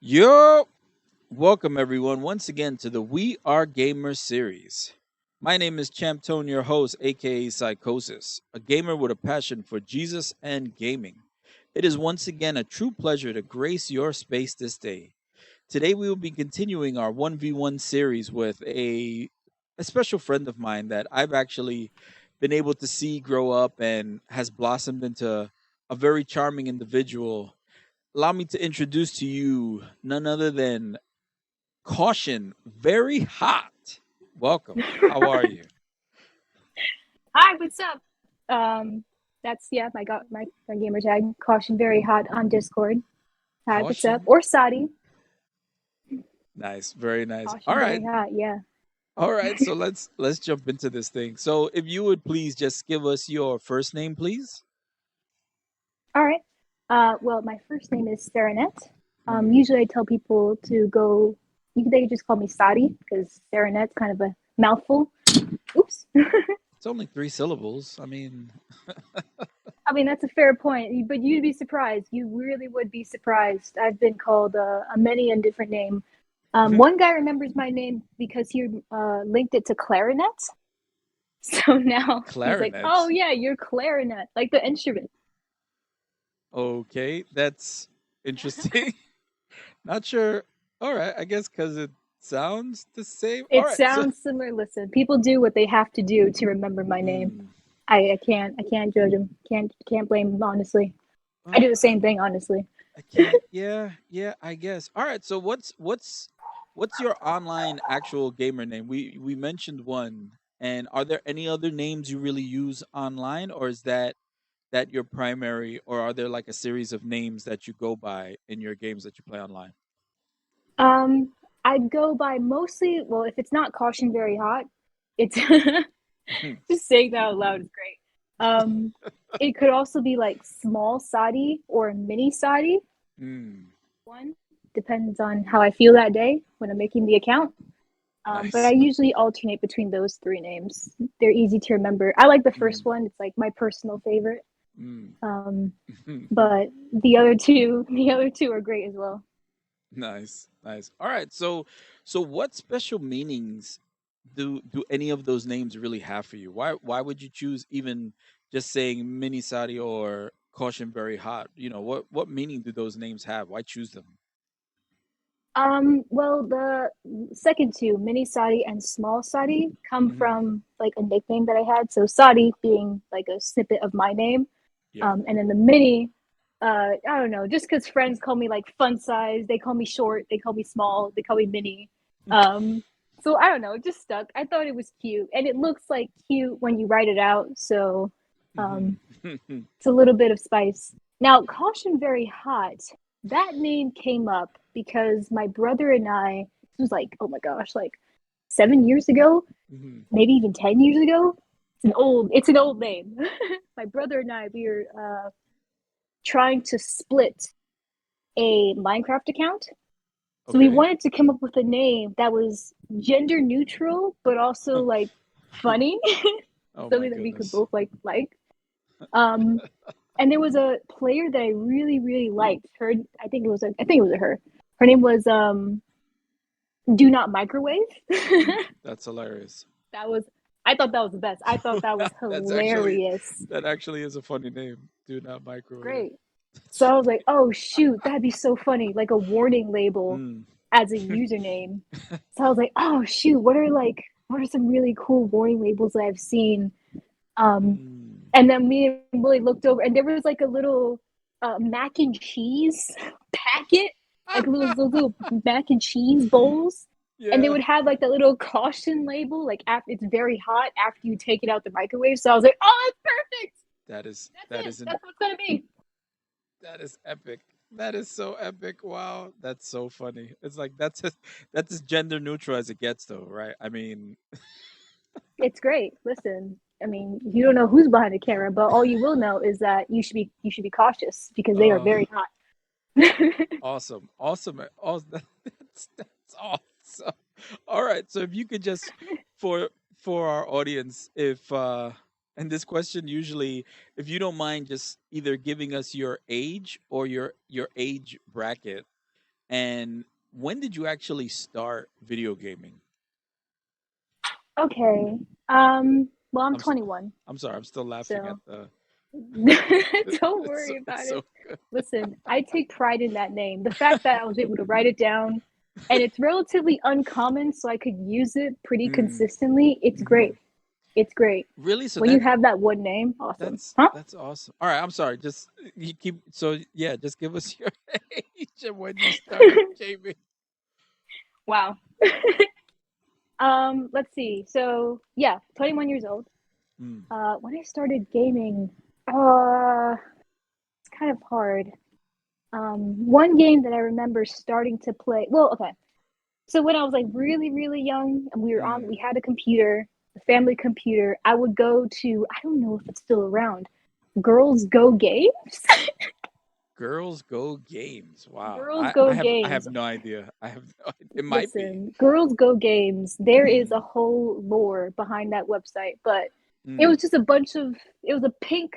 Yo, welcome everyone once again to the We Are Gamers series. My name is Champ Tone, your host, aka Sykosys, a gamer with a passion for Jesus and gaming. It is once again a true pleasure to grace your space this day. Today we will be continuing our 1v1 series with a special friend of mine that I've actually been able to see grow up and has blossomed into a very charming individual. Allow me to introduce to you none other than Caution Very Hot. Welcome. How are you? Hi, what's up? Um, that's my gamer tag. Caution very hot on Discord. Hi, what's up? Caution. Or Sadi. Nice, very nice. All Caution right. very hot. Yeah. All right, so let's jump into this thing. So if you would please just give us your first name, please. All right. Well, my first name is Serenet. Mhm. Usually I tell people to go. They just call me Sadi because Serenet's kind of a mouthful. Oops. It's only three syllables. I mean, that's a fair point, but you'd be surprised. You really would be surprised. I've been called a many and different name. One guy remembers my name because he linked it to clarinet. So now he's like, "Oh Clarinet. yeah, you're clarinet, like the instrument." Okay, that's interesting. Not sure. All right, I guess because it sounds the same. All It right, so sounds similar. Listen, people do what they have to do to remember my name. mm, I can't judge them. Can't blame them. Honestly, I well, do the same thing. Honestly, I can't. Yeah, yeah. I guess. All right. So what's your online actual gamer name? We mentioned one, and are there any other names you really use online, or is that your primary, or are there like a series of names that you go by in your games that you play online? um, I go by mostly. Well, if it's not caution very hot, it's just saying that out loud is great. Um, it could also be like small Sadi or mini Sadi. Mm, One depends on how I feel that day when I'm making the account. But I nice. usually alternate between those three names. They're easy to remember. I like the first Mm, one. It's like my personal favorite. mm. Um, but the other two are great as well. Nice, nice. All right. So what special meanings do any of those names really have for you? Why would you choose even just saying Mini Sadi or Caution Very Hot? What meaning do those names have? Why choose them? Well, the second two, mini Sadi and small Sadi, come Hmm. from like a nickname that I had. So Sadi being like a snippet of my name, Yeah. and then the mini, I don't know, just because friends call me like fun size, they call me short, they call me small, they call me mini. Um, so I don't know, it just stuck. I thought it was cute, and it looks like cute when you write it out. So, Hmm. um, it's a little bit of spice. Now, caution very hot. That name came up because my brother and I, this was like, oh my gosh, like 7 years ago, Hmm. maybe even 10 years ago. It's an old name. My brother and I, we were trying to split a Minecraft account. So we Okay. wanted to come up with a name that was gender neutral, but also like funny, Oh my something that we could goodness. both like. Um, and there was a player that I really, really liked. I think it was a her. Her name was Do Not Microwave. That's hilarious. that was I thought that was the best. I thought that was That's actually hilarious. that actually is a funny name. Do not microwave. Great. So I was like, oh shoot, that'd be so funny, like a warning label Mm. as a username. So I was like, oh shoot, what are some really cool warning labels that I've seen? Um, Mm. and then me and Willie looked over, and there was like a little mac and cheese packet, like little mac and cheese bowls, and they Yeah. would have like that little caution label, like after it's very hot after you take it out the microwave. So I was like, oh, that's perfect. That is That's that it. is an That's what it's gonna be. that is epic. That is so epic. Wow, that's so funny. It's like that's as gender neutral as it gets, though, right? I mean, It's great. Listen, I mean, you don't know who's behind the camera, but all you will know is that you should be cautious because they are uh, very hot. awesome, awesome, awesome. That's awesome. All right, so if you could just for for our audience, if and this question usually, if you don't mind, just either giving us your age or your age bracket. And when did you actually start video gaming? Okay. Well, I'm I'm s- 21, I'm sorry, I'm still laughing at so the don't it's so, worry it's about so it. good. Listen, I take pride in that name. The fact that I was able to write it down, and it's relatively uncommon, so I could use it pretty Mm, consistently. It's hmm. great. It's great. Really? So When you have that one name, awesome. Huh? that's awesome. All right, I'm sorry. Just you keep so yeah, just give us your age and when you started gaming. Wow. Let's see. So yeah, 21 years old. Mm, When I started gaming, uh, it's kind of hard. One game that I remember starting to play. Well, okay. So when I was like really, really young, and mm. we had a computer, a family computer. I would go to. I don't know if it's still around. Girls Go Games. Girls Go Games. Wow. Girls Go I have Games. no idea. I have no idea. It might be. Listen, Girls Go Games. There is a Mm, whole lore behind that website, but it mm, was just a bunch of. It was a pink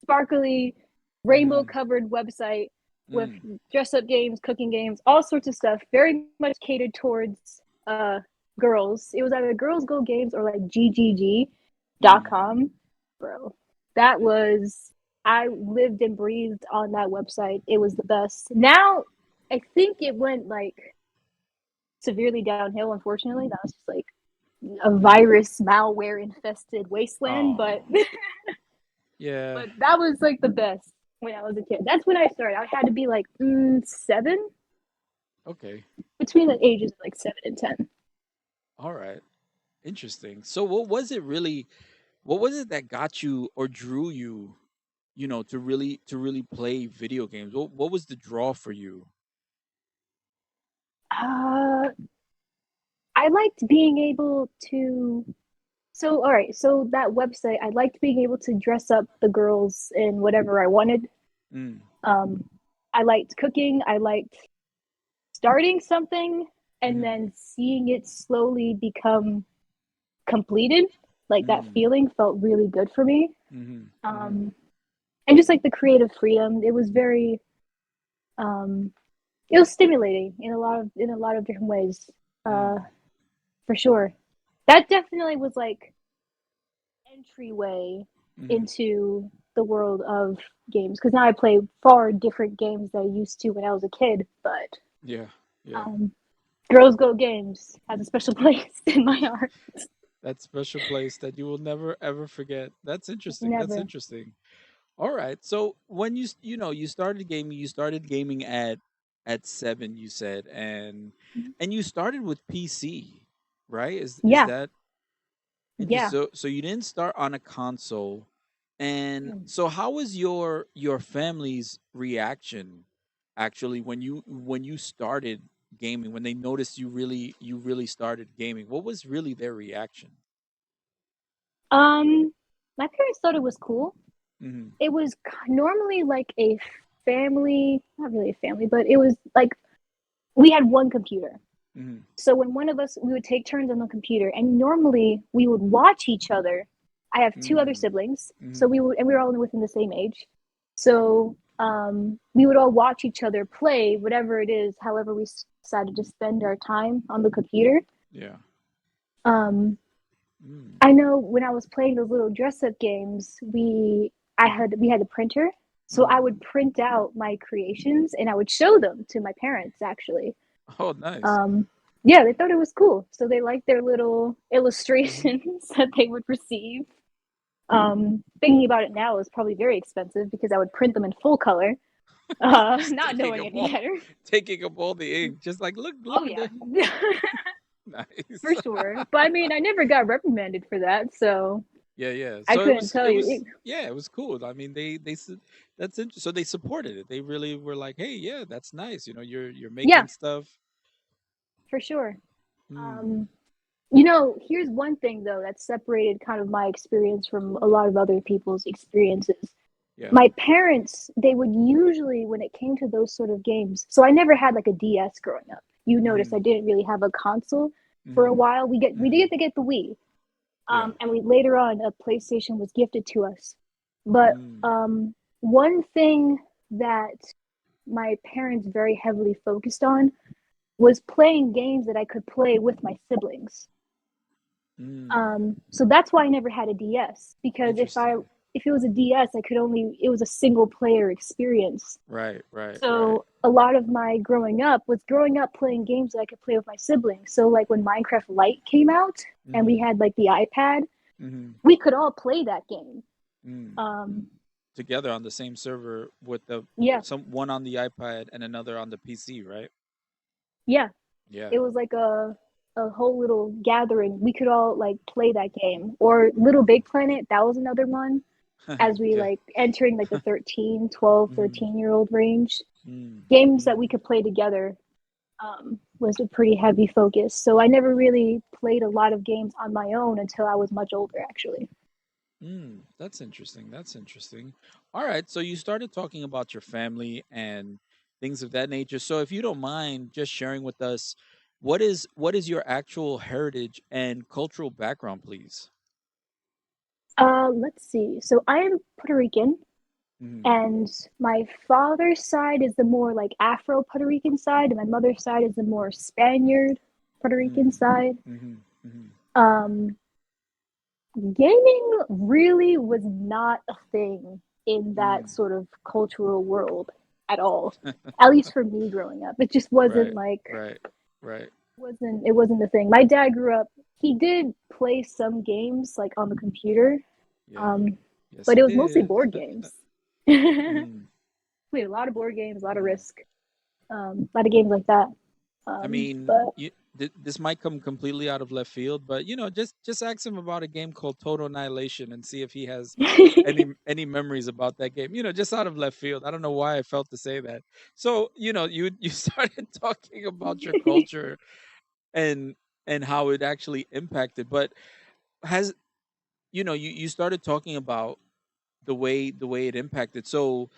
sparkly, rainbow mm, covered website with mm, dress up games, cooking games, all sorts of stuff. Very much catered towards girls. It was either Girls Go Games or like mm. GGG.com. Bro, that was I lived and breathed on that website. It was the best. Now I think it went like severely downhill, unfortunately. That was just like a virus malware infested wasteland, but Oh, yeah. but that was like the best when I was a kid. That's when I started. I had to be like 7, Okay. between the ages of like 7 and 10. All right. Interesting. So what was it really what was it that got you or drew you, to really play video games? What was the draw for you? Uh, I liked being able to. So, all right. So that website, I liked being able to dress up the girls in whatever I wanted. Mm, Um, I liked cooking. I liked starting something and mm, then seeing it slowly become completed. Like that mm, feeling felt really good for me. mm, mm, Um, and just like the creative freedom, it was very um, it was stimulating in a lot of different ways. Uh, mm, for sure, that definitely was like entryway mm. into the world of games because now I play far different games than I used to when I was a kid. But Yeah. Yeah. um, Girls Go Games has a special place in my heart. That special place that you will never ever forget. That's interesting. That's Never. interesting. All right. So when you you started gaming at 7, you said, and you started with PC, right? Is Yeah, that yeah. interesting? So you didn't start on a console. And so how was your family's reaction actually when you started gaming, when they noticed you really started gaming? What was really their reaction? Um, my parents thought it was cool. Mhm. It was normally like a family, not really a family, but it was like we had one computer. Mhm. So when one of us, we would take turns on the computer, and normally we would watch each other. I have two other Mm. siblings, so Mhm. we would, and we were all within the same age. So we would all watch each other play whatever it is, however we decided to spend our time on the computer. Yeah. Um, Mm. I know when I was playing those little dress up games, we had a printer, so I Mm. would print out my creations and I would show them to my parents actually. Oh, nice. Um, yeah, they thought it was cool, so they liked their little Mhm. illustrations that they would receive. Thinking about it now is probably very expensive because I would print them in full color, Just not knowing any better. taking up all the ink. Just like Oh look at yeah, the nice. for sure. But I mean, I never got reprimanded for that, so Yeah, yeah. I So couldn't tell it you. was yeah, it was cool. I mean, that's interesting. So they supported it. They really were like, "Hey, yeah, that's nice. You're Yeah, making stuff." for sure. Mm. Um, here's one thing though that separated kind of my experience from a lot of other people's experiences. Yeah. My parents, they would usually, when it came to those sort of games, so I never had like a DS growing up. You notice I Mhm. didn't really have a console for a Mhm. while. We did Mhm. get to get the Wii, Yeah. and we later on a PlayStation was gifted to us. But Mm. one thing that my parents very heavily focused on was playing games that I could play with my siblings. So that's why I never had a DS, because Interesting. if it was a DS, it was a single player experience. Right, right, right. So a lot of my growing up was playing games that I could play with my siblings. So like when Minecraft Lite came out and we Mm-hmm. had like the iPad, Mm-hmm. we could all play that game. Mm. Um, Together on the same server with the yeah, some one on the iPad and another on the PC, right? yeah. Yeah. It was like a whole little gathering. We could all like play that game. Or Little Big Planet, that was another one. As we Yeah. like entering like the 13, 12, Mm, 13-year-old range, mm, games that mm, we could play together was a pretty heavy focus. So I never really played a lot of games on my own until I was much older, actually. That's interesting. That's interesting. All right. So you started talking about your family and things of that nature. So if you don't mind just sharing with us, what is your actual heritage and cultural background, please? Let's see. So I am Puerto Rican, Mm, and my father's side is the more like Afro Puerto Rican side, and my mother's side is the more Spaniard Puerto Rican mm, side. mm, mm, Um, Gaming really was not a thing in that mm. sort of cultural world at all. At least for me growing up, it just wasn't Right, like right, right. wasn't the thing. My dad grew up. He did play some games like on the computer, Yeah. um, Yes, but he it was mostly did. board games. Played Mm, a lot of board games, a lot of mm. Risk, a lot of games like that. I mean, But this might come completely out of left field, but just ask him about a game called Total Annihilation and see if he has any memories about that game. Just out of left field. I don't know why I felt to say that. So, you started talking about your culture and how it actually impacted, but has you started talking about the way it impacted. So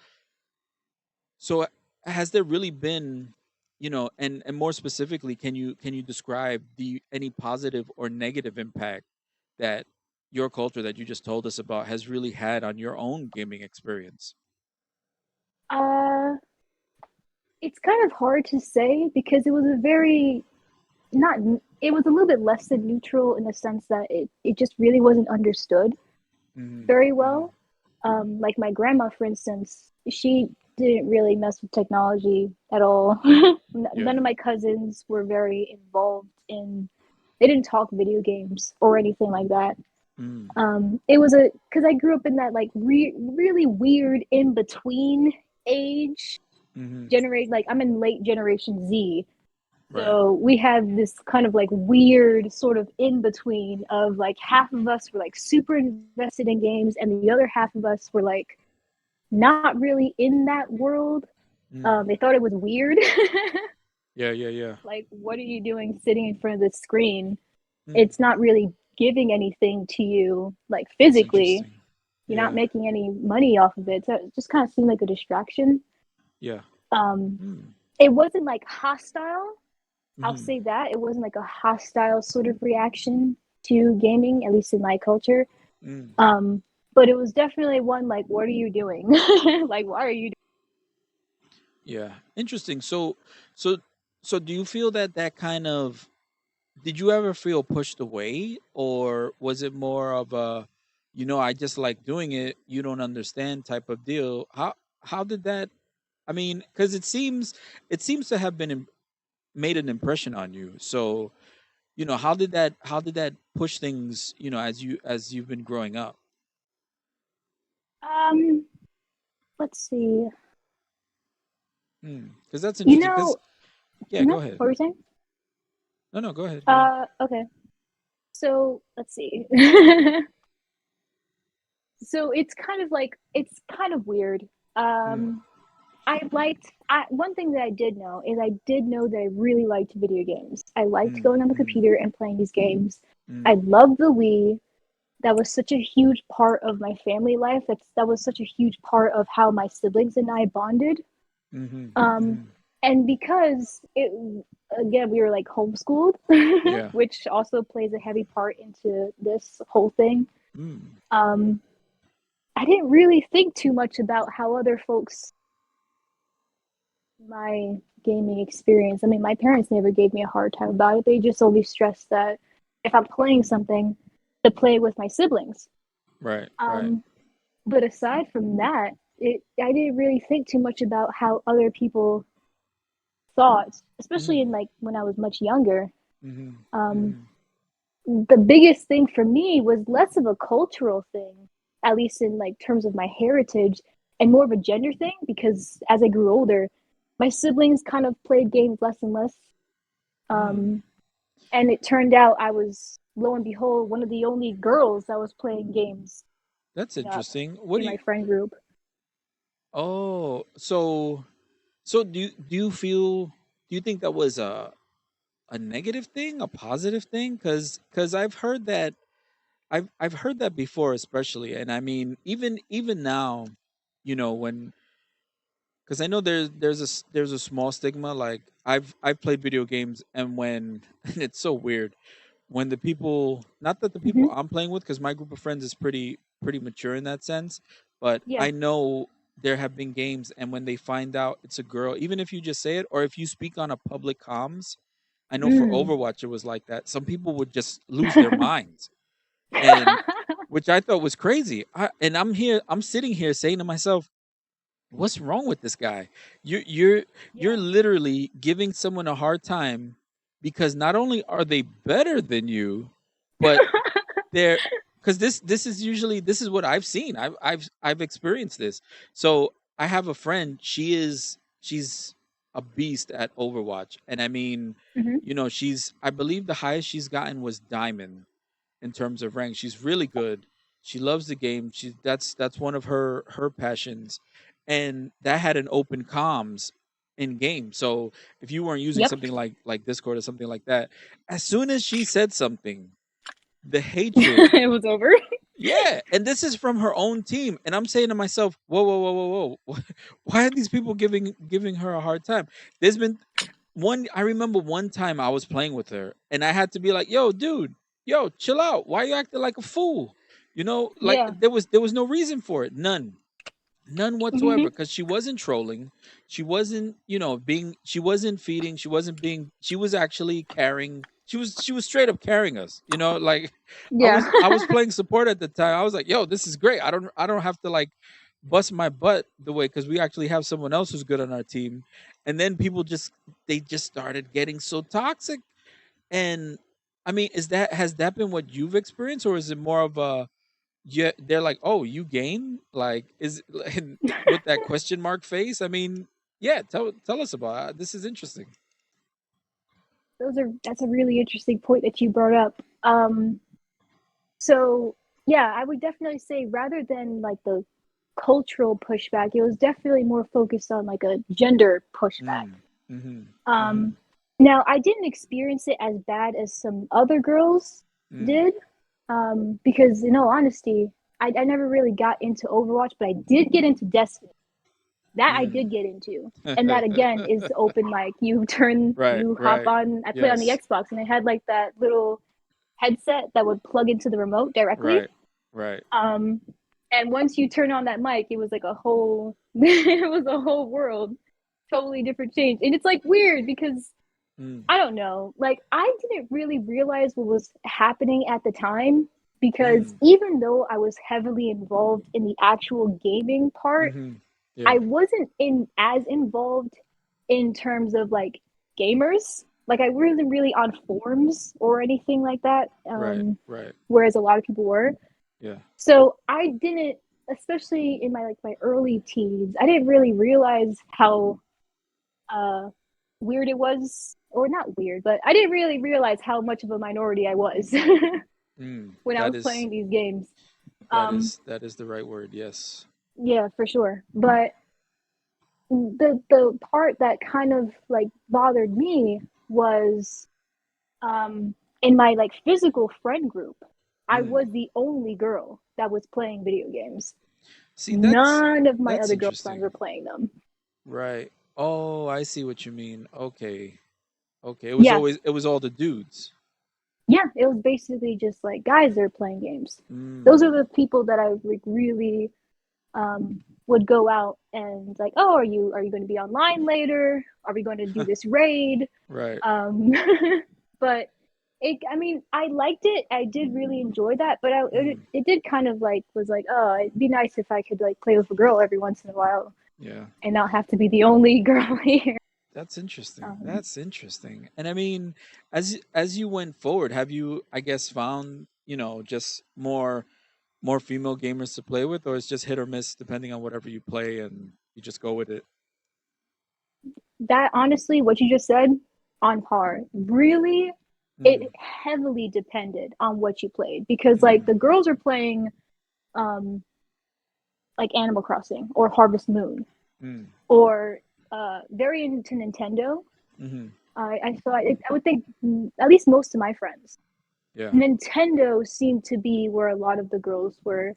has there really been, and more specifically, can you describe the any positive or negative impact that your culture that you just told us about has really had on your own gaming experience? uh, it's kind of hard to say because it was a very not it was a little bit less than neutral in the sense that it just really wasn't understood Hmm. very Hmm. well. Like my grandma, for instance, she didn't really mess with technology at all. Yeah. None of my cousins were very involved in. They didn't talk video games or anything like that. Mm. It was a because I grew up in that like really weird in between age Hmm. generate. Like I'm in late Generation Z, Right. so we have this kind of like weird sort of in between of like half of us were like super invested in games, and the other half of us were like not really in that world. Mm. They thought it was weird. Yeah, yeah, yeah. Like, what are you doing sitting in front of the screen? Mm. It's not really giving anything to you, like That's physically. interesting. You're not Yeah. making any money off of it. So it just kind of seemed like a distraction. Yeah. Um, Mm. it wasn't like hostile. I'll Hmm. say that it wasn't like a hostile sort of reaction to gaming, at least in my culture. Mm. Um, but it was definitely one like, what are you doing? Like, why are you? Yeah. Interesting. So do you feel that kind of did you ever feel pushed away, or was it more of a, I just like doing it, you don't understand type of deal? How did that, I mean, cuz it seems to have made an impression on you. So, how did that push things, as you've been growing up? Um, let's see. Cuz that's You interesting cuz know, yeah, mhm, go ahead. what were you saying? No, no, go ahead. Go ahead. Okay. So let's see. So it's kind of weird. Mm, Um, one thing that I did know is I did know that I really liked video games. I liked mm, going on the mm, computer and playing these games. I mm, loved the Wii. That was such a huge part of my family life. That was such a huge part of how my siblings and I bonded. mhm, Um, mhm. and because it again we were like homeschooled, Yeah. which also plays a heavy part into this whole thing. Mm, Um, I didn't really think too much about how other folks my gaming experience. I mean, my parents never gave me a hard time about it. They just always stressed that if I'm playing something, to play with my siblings. Right, right. Um, but aside from that, I didn't really think too much about how other people thought, especially Mm-hmm. in like when I was much younger. Mm-hmm. Um, Mm-hmm. the biggest thing for me was less of a cultural thing, at least in like terms of my heritage, and more of a gender thing because as I grew older, my siblings kind of played games less and less. Mm. Um, and it turned out I was, lo and behold, one of the only girls that was playing games That's growing up interesting. What in do my you? friend group. Oh, so do you feel? Do you think that was a negative thing, a positive thing? Because I've heard that before, especially, and I mean even now, when because I know there's a small stigma. Like I've played video games, and when and it's so weird when the people, not that the people Mm-hmm. I'm playing with, because my group of friends is pretty mature in that sense, but Yeah. I know there have been games, and when they find out it's a girl, even if you just say it or if you speak on a public comms, I know for Mm. Overwatch it was like that. Some people would just lose their minds, and which I thought was crazy. And I'm sitting here saying to myself, what's wrong with this guy? You're Yeah. literally giving someone a hard time because not only are they better than you, but they're, because this is what I've seen. I've experienced this. So I have a friend. She's a beast at Overwatch, and I mean, Mm-hmm. she's, I believe the highest she's gotten was diamond in terms of rank. She's really good. She loves the game. That's one of her passions, and that had an open comms in game. So if you weren't using Yep. something like Discord or something like that, as soon as she said something, the hatred. It was over. Yeah, and this is from her own team, and I'm saying to myself, whoa, whoa, whoa, whoa, whoa, why are these people giving her a hard time? There's been one, I remember one time I was playing with her and I had to be like, yo, dude, yo, chill out. Why you acting like a fool? Like Yeah. there was no reason for it. None whatsoever, Mm-hmm. because she wasn't trolling. She wasn't, she wasn't feeding, she wasn't being, she was actually carrying, she was straight up carrying us, like I Yeah. was I was playing support at the time. I was like, yo, this is great. I don't have to like bust my butt the way, because we actually have someone else who's good on our team. And then people just, they just started getting so toxic. And I mean, has that been what you've experienced, or is it more of a, yeah, they're like, "Oh, you game?" Like, is with that question mark face. I mean, yeah, tell us about it. This is interesting. That's a really interesting point that you brought up. So yeah, I would definitely say rather than like the cultural pushback, it was definitely more focused on like a gender pushback. Mm. Mm-hmm. Mm-hmm. Um, Now I didn't experience it as bad as some other girls Mm. did, because in all honesty, I never really got into Overwatch, but I did get into Destiny. That I Mm. did get into, and that again is open mic. Right. You hop Right. on. I played on the Yes. Xbox, and I had like that little headset that would plug into the remote directly. Right. Right. Um, and once you turn on that mic, it was like a whole, it was a whole world, totally different change. And it's like weird because Mm. I don't know, like I didn't really realize what was happening at the time because Mm. even though I was heavily involved in the actual gaming part, Mm-hmm. I Yeah. wasn't in as involved in terms of like gamers. Like I wasn't really on forums or anything like that. Right. Right. Whereas a lot of people were. Yeah. So I didn't, especially in my early teens, I didn't really realize how uh, weird it was, or not weird, but I didn't really realize how much of a minority I was Mm. when I That was is playing these games. that Um, is that is the right word. Yes. yeah, for sure. But the part that kind of like bothered me was um, in my like physical friend group, I Mm. was the only girl that was playing video games. See, None of my that's other girlfriends interesting. were playing them. Right. Oh, I see what you mean. Okay. Okay. Yeah, It was all the dudes. yeah, it was basically just like guys that are playing games. Those are Mm. the people that I like really would go out and like, oh, are you going to be online later? Are we going to do this raid? Right. But I mean, I liked it. I did really enjoy that, but it did kind of like was like, oh, it'd be nice if I could like play with a girl every once in a while. Yeah. And not have to be the only girl here. That's interesting. That's interesting. And I mean, as you went forward, have you, I guess, found, just more female gamers to play with, or it's just hit or miss depending on whatever you play and you just go with it? That honestly, what you just said, on par. Really, it heavily depended on what you played because like the girls are playing like Animal Crossing or Harvest Moon or very into Nintendo. I thought I would think at least most of my friends. Yeah. Nintendo seemed to be where a lot of the girls were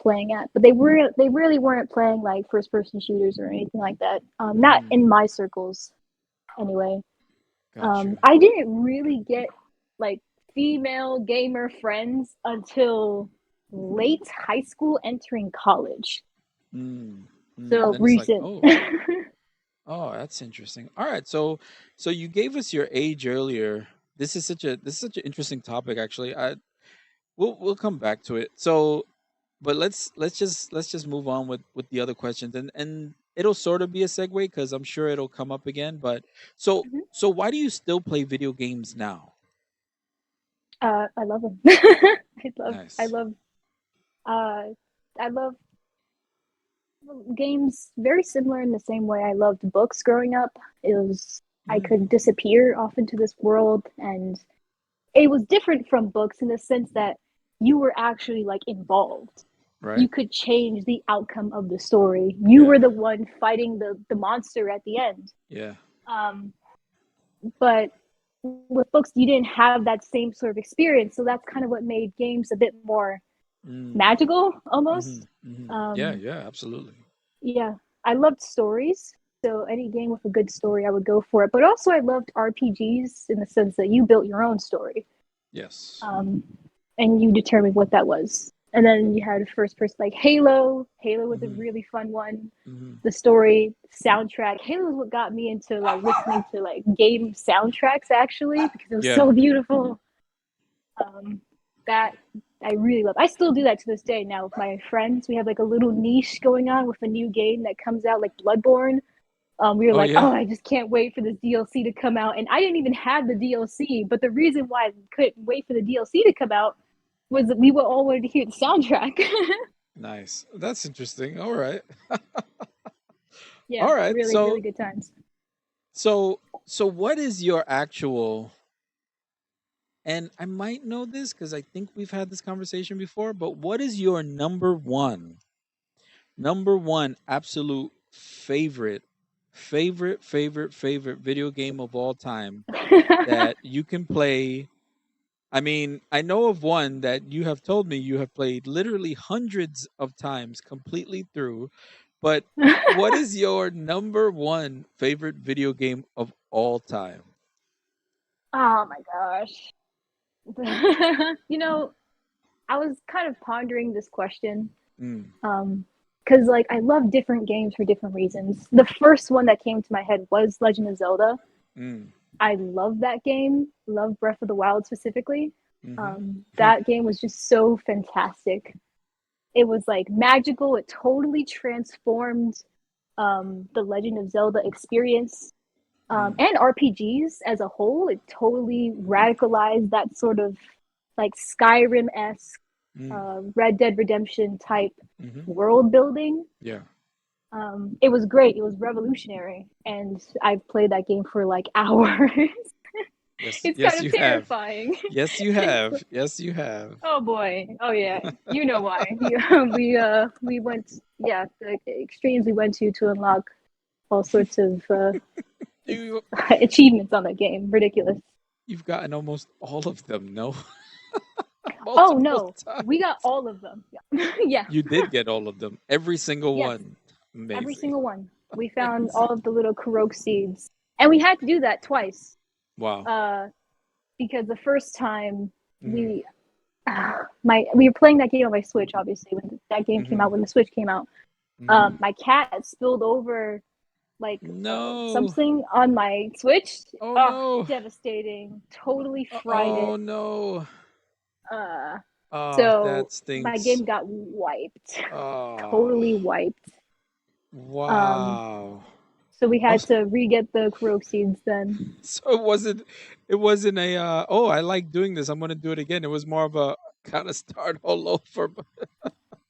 playing at, but they really weren't playing like first person shooters or anything like that. Not in my circles, anyway. Gotcha. I didn't really get like female gamer friends until late high school, entering college. So Then it's like, recent. oh, that's interesting. All right, so you gave us your age earlier. This is such an interesting topic, actually. We'll come back to it. So, but let's just move on with the other questions, and it'll sort of be a segue because I'm sure it'll come up again. But so why do you still play video games now? I love them. I Nice. love uh I love games very similar in the same way I loved books growing up. It was I could disappear off into this world, and it was different from books in the sense that you were actually like involved. Right. You could change the outcome of the story. You were the one fighting the monster at the end. Yeah. But with books, you didn't have that same sort of experience. So that's kind of what made games a bit more magical, almost. Yeah, absolutely. Yeah, I loved stories. So any game with a good story, I would go for it. But also, I loved RPGs in the sense that you built your own story. Yes. And you determined what that was. And then you had first person like Halo. Halo was a really fun one. The story, soundtrack. Halo was what got me into like listening to like game soundtracks actually because it was so beautiful. That I really love. I still do that to this day now with my friends. We have like a little niche going on with a new game that comes out, like Bloodborne. We were oh, I just can't wait for this DLC to come out. And I didn't even have the DLC, but the reason why I couldn't wait for the DLC to come out was that we were all wanted to hear the soundtrack. Nice. That's interesting. All right. Yeah, all right. really, really good times. So what is your actual, and I might know this because I think we've had this conversation before, but what is your number one absolute favorite video game of all time that you can play? I mean, I know of one that you have told me you have played literally hundreds of times completely through, but what is your number one favorite video game of all time? Oh my gosh. I was kind of pondering this question. Because like I love different games for different reasons. The first one that came to my head was Legend of Zelda. I love that game. Love Breath of the Wild specifically. That game was just so fantastic. It was like magical. It totally transformed the Legend of Zelda experience and RPGs as a whole. It totally radicalized that sort of like Skyrim-esque, Red Dead Redemption type world building. Yeah. It was great. It was revolutionary, and I've played that game for like hours. Yes, It's yes, kind you of have. terrifying. Yes, you have. Yes, you have. Oh boy. Oh yeah. You know why. We went the extremes we went to unlock all sorts of You, achievements on that game. Ridiculous. you've gotten almost all of them, no? Oh Multiple no, times. we got all of them. Yeah. You did get all of them. Every single Yes, one. every Amazing. single one. We found all Amazing. of the little Kurok seeds, and we had to do that twice. Wow. Because the first time we were playing that game on my Switch, obviously, when that game came Mm-hmm. out, when the Switch came out. Mm-hmm. My cat spilled over like No. something on my Switch. Oh Oh, no. devastating. Totally fried Oh it. no. Uh, Oh, so that my stinks. game got wiped. Oh, Totally wiped. Um, wow. so we Oh, had to re-get the Kurok seeds then. so it wasn't a oh, I like doing this. I'm gonna do it again. It was more of a kind of start all over.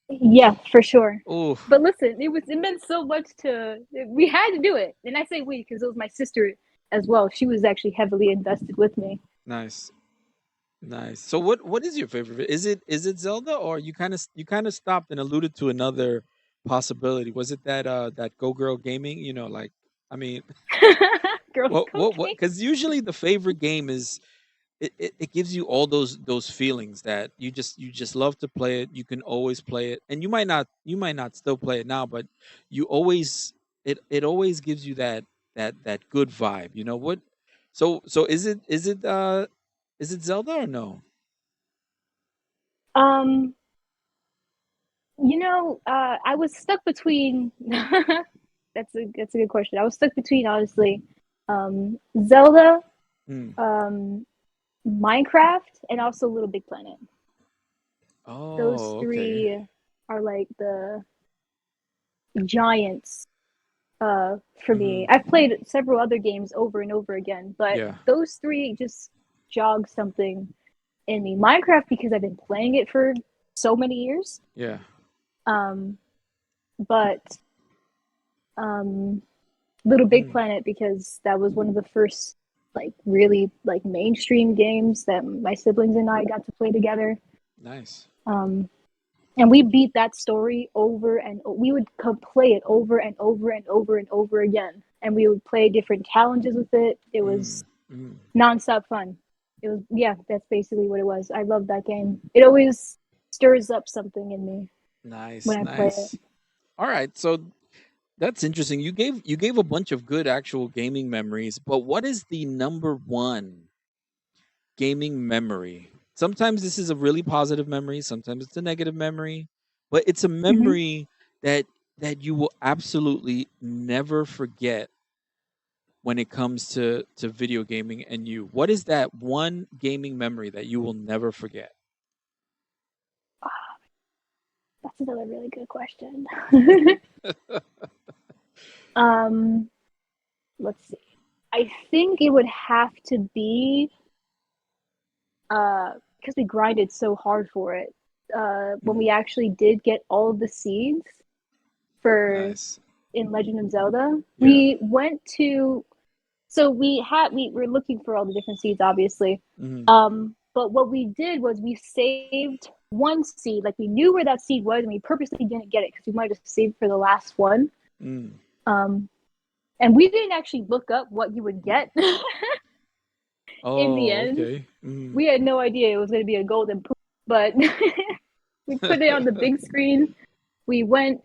Yeah, for sure. Oh, But listen, it meant so much to we had to do it. And I say we because it was my sister as well. She was actually heavily invested with me. nice. Nice. So what is your favorite? Is it Zelda, or you kind of stopped and alluded to another possibility? Was it that Go Girl Gaming? Like, I mean, Girls what? cooking. Because usually the favorite game is it gives you all those feelings that you just love to play it. You can always play it, and you might not still play it now, but you always it always gives you that good vibe. You know what? So is it Zelda or no? Um, I was stuck between that's a good question. I was stuck between honestly, Zelda, Hmm. um, Minecraft, and also Little Big Planet. Those Oh, okay. three are like the giants for me. Hmm. I've played several other games over and over again, but Yeah, those three just jog something in me. Minecraft because I've been playing it for so many years. yeah. Um, but um, Little Big Mm, Planet because that was one of the first like really like mainstream games that my siblings and I got to play together. nice. Um, and we beat that story over and we would play it over and over and over and over again. And we would play different challenges with it. It Mm, was mm, nonstop fun. It was yeah, that's basically what it was. I love that game. It always stirs up something in me nice, when I play it. nice. All right, so that's interesting. You gave a bunch of good actual gaming memories, but what is the number one gaming memory? Sometimes this is a really positive memory, sometimes it's a negative memory, but it's a Mm-hmm. memory that you will absolutely never forget when it comes to video gaming and you. What is that one gaming memory that you will never forget? That's another really good question. um, let's see. I think it would have to be because we grinded so hard for it. When Mm, we actually did get all of the seeds for nice. in Legend of Zelda, Yeah. we went to so we were looking for all the different seeds, obviously. Hmm. But what we did was we saved one seed, like we knew where that seed was, and we purposely didn't get it because we might have saved for the last one. Mm. Um, and we didn't actually look up what you would get in the Oh, end. okay. Mm. We had no idea it was going to be a golden poop, but we put it on the big screen. We went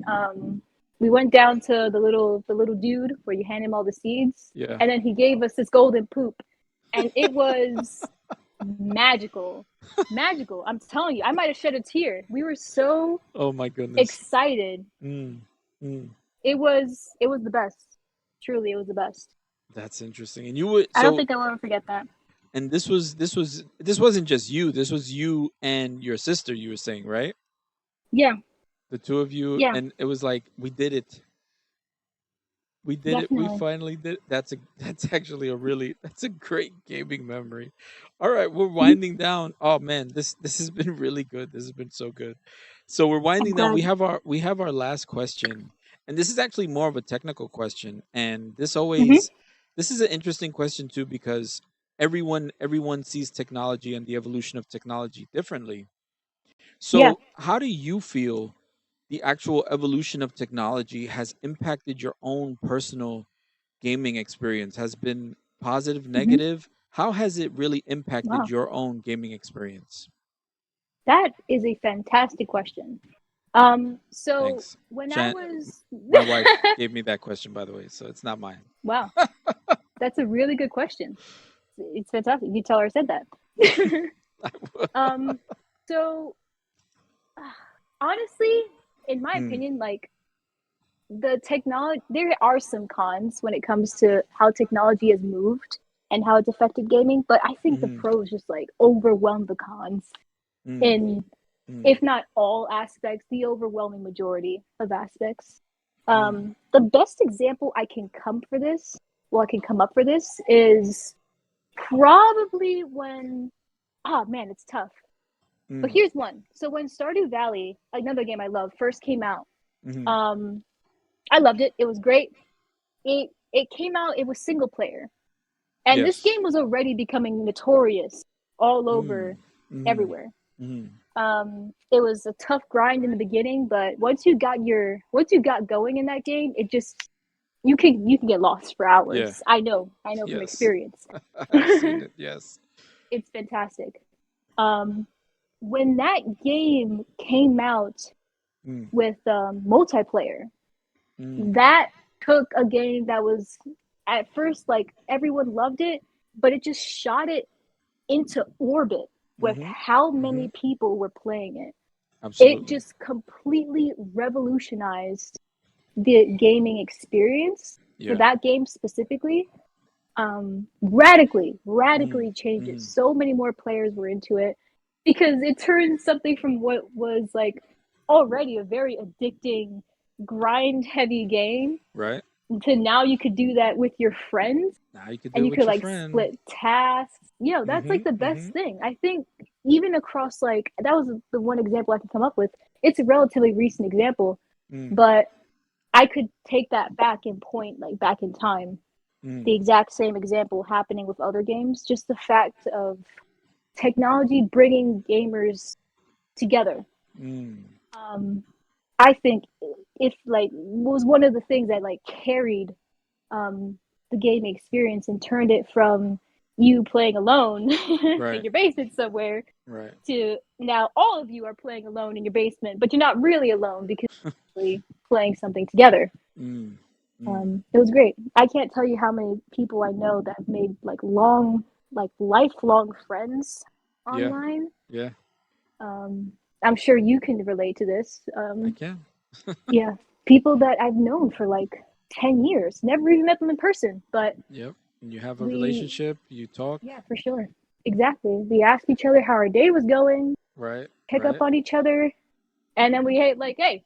we went down to the little dude where you hand him all the seeds, Yeah. and then he gave us this golden poop, and it was magical, magical. I'm telling you, I might have shed a tear. We were so Oh my goodness. excited. Mm. Mm. It was the best. Truly, it was the best. That's interesting. And you would I don't so think I'll ever forget that. and this wasn't just you. This was you and your sister, you were saying, right? Yeah, The two of you, yeah, and it was like we did it. We did it. We definitely. finally did it. That's actually that's a great gaming memory. All right, we're Mhm. winding down. Oh man, this has been really good. This has been so good. So we're I'm winding down. We glad. have our last question. And this is actually more of a technical question. And Hmm. this is an interesting question too because everyone sees technology and the evolution of technology differently. Yeah. So, how do you feel the actual evolution of technology has impacted your own personal gaming experience? Has been positive, Hmm. negative? How has it really impacted Wow. your own gaming experience? That is a fantastic question. So Thanks. when I Shan, was, my wife gave me that question, by the way, so it's not mine. wow, that's a really good question. It's fantastic. You tell her I said that. I will. um, So honestly, in my Mm, opinion, like the technology, there are some cons when it comes to how technology has moved and how it's affected gaming, but I think the mm, pros just like overwhelm the cons mm, in, mm, if not all aspects, the overwhelming majority of aspects. mm, The best example I can come for this, well, I can come up for this is probably when, oh man, it's tough. But mm, here's one. So when Stardew Valley, another game I love, first came out, mm. um, I loved it. It was great. It came out. It was single player, and this Yes. game was already becoming notorious all Mm, over, mm, everywhere. mm. It was a tough grind in the beginning, but once you got going in that game, it just you can get lost for Yeah. hours. I know from Yes. experience. I've seen it. Yes. It's fantastic. Um, when that game came out Mm, with multiplayer, mm, that took a game that was at first like everyone loved it, but it just shot it into orbit with mm-hmm, how mm-hmm. many people were playing it. It Absolutely. just completely revolutionized the gaming experience for Yeah. that game specifically. Radically, Mm, radically changed it. mm. So many more players were into it because it turned something from what was like already a very addicting, grind heavy game Right. to now you could do that with your friends Now you could do and it you with could your like friend. split tasks. That's Mm-hmm, like the best mm-hmm, thing. I think even across like that was the one example I could come up with. It's a relatively recent example, mm, but I could take that back and point like back in time. mm, The exact same example happening with other games. Just the fact of technology bringing gamers together. mm. Um, I think if like was one of the things that like carried the gaming experience and turned it from you playing alone in Right. your basement somewhere Right. to now all of you are playing alone in your basement, but you're not really alone because you're actually playing something together. Mm, mm. It was great. I can't tell you how many people I know that have made like lifelong friends Yeah. online. Yeah. Um, I'm sure you can relate to this. I can. Yeah, people that I've known for like 10 years, never even met them in person, but Yep. And you have a we, relationship. You talk. yeah, for sure. Exactly. We asked each other how our day was going, Right. pick up Right. on each other, and then we hate like, hey,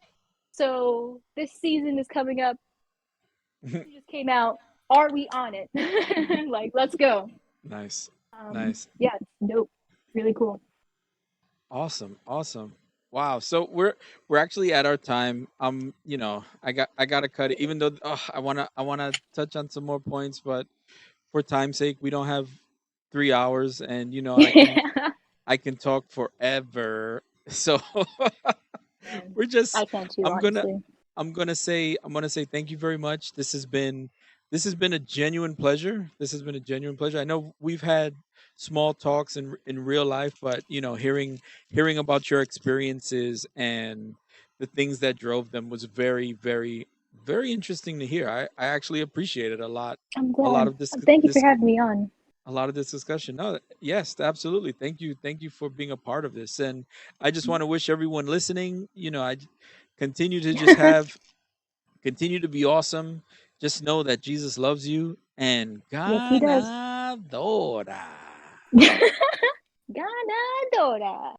so this season is coming up. It just came out. Are we on it? Like, let's go. Nice. Nice. Yeah, it's dope. Really cool. Awesome. Awesome. Wow. So we're actually at our time. I gotta cut it. Even though I wanna touch on some more points, but for time's sake, we don't have 3 hours, and Yeah. I can talk forever. So Man, we're just I can too, I'm gonna honestly. I'm gonna say thank you very much. This has been a genuine pleasure. This has been a genuine pleasure. I know we've had small talks in real life, but hearing about your experiences and the things that drove them was very, very, very interesting to hear. I actually appreciate it a lot. I'm A lot glad. of this Thank you for this having me on. a lot of this discussion. No, yes, absolutely. Thank you for being a part of this. And I just want to wish everyone listening, I continue to just have continue to be awesome. Just know that Jesus loves you and Yes, he does. ganadora. Ganadora.